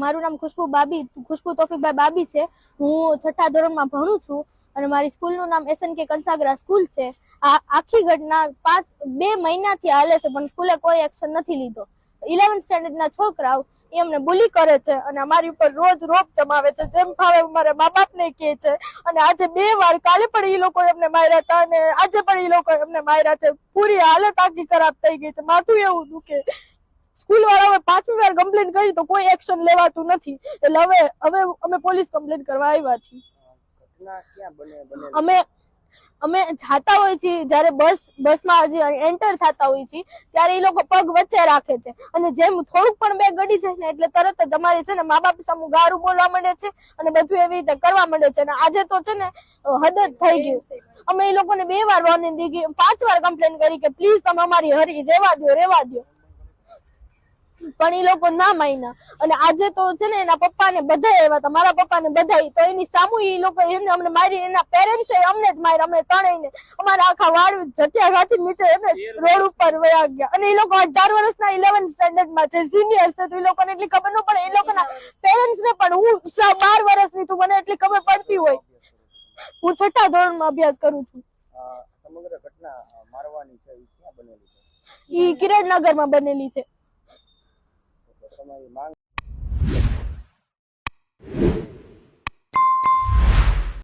મારું નામ ખુશ્બુ તોફિકભાઈ બાબી છે। હું 6ઠા ધોરણમાં ભણું છું અને મારી સ્કૂલનું નામ SNK કંસાગરા સ્કૂલ છે। આ આખી ઘટના 2 મહિનાથી હાલે છે પણ સ્કૂલે કોઈ એક્શન નથી લીધો। 11th સ્ટેન્ડર્ડના છોકરાઓ એમને બુલી કરે છે અને અમારી ઉપર રોજ રોપ જમાવે છે, જેમ ભાવે અમારા મા બાપને કહે છે। અને આજે 2 વાર, કાલે પણ એ લોકો એમને માર્યા હતા અને આજે પણ એ લોકો એમને માર્યા છે। પૂરી હાલત આખી ખરાબ થઈ ગઈ છે, માથું એવું દુખે। સ્કૂલ વાળાઓએ 5મી વાર કમ્પ્લેન કરી તો કોઈ એક્શન લેવાતું નથી, એટલે હવે અમે પોલીસ કમ્પ્લેન કરવા આવ્યા છીએ। અમે જાતા હોય છે, જયારે બસમાં હજી એન્ટર થતા હોય છે ત્યારે એ લોકો પગ વચ્ચે રાખે છે અને જેમ થોડુંક પણ બે ગડી જાય ને એટલે તરત જ અમારી છે ને મા બાપ સામે ગારું બોલવા માંડે છે અને બધું એવી રીતે કરવા માંડે છે। અને આજે તો છે ને હદ જ થઈ ગયું છે। અમે એ લોકોને 2 વાર વોર્નિંગ દીધી, 5 વાર કમ્પ્લેન કરી કે પ્લીઝ તમે અમારી હરી રેવા દો, પણ એ લોકો ના માન્યા। અને આજે તો છે ને એના પપ્પાને બધા આવ્યા હતા, મારા પપ્પાને બધા, તો એની સામુ એ લોકો અમને મારી, એના પેરેન્ટ્સે અમને જ માર્યા, અમને ત્રણેયને। અમારા આખા વાળ જટિયા ઘાંચી નીચે રોડ ઉપર વયા ગયા। અને એ લોકો 18 વર્ષના 11th સ્ટેન્ડર્ડમાં છે, સિનિયર છે, તો એ લોકોને એટલી ખબર ન પડે, એ લોકોના પેરેન્ટ્સને પણ। હું 12 વર્ષની છું, મને એટલી ખબર પડતી હોય। હું 6ઠા ધોરણમાં અભ્યાસ કરું છું। સમગ્ર ઘટના મારવાની છે એ ક્યાં બનેલી છે? ઈ કિરણનગરમાં બનેલી છે। તમારી માંગ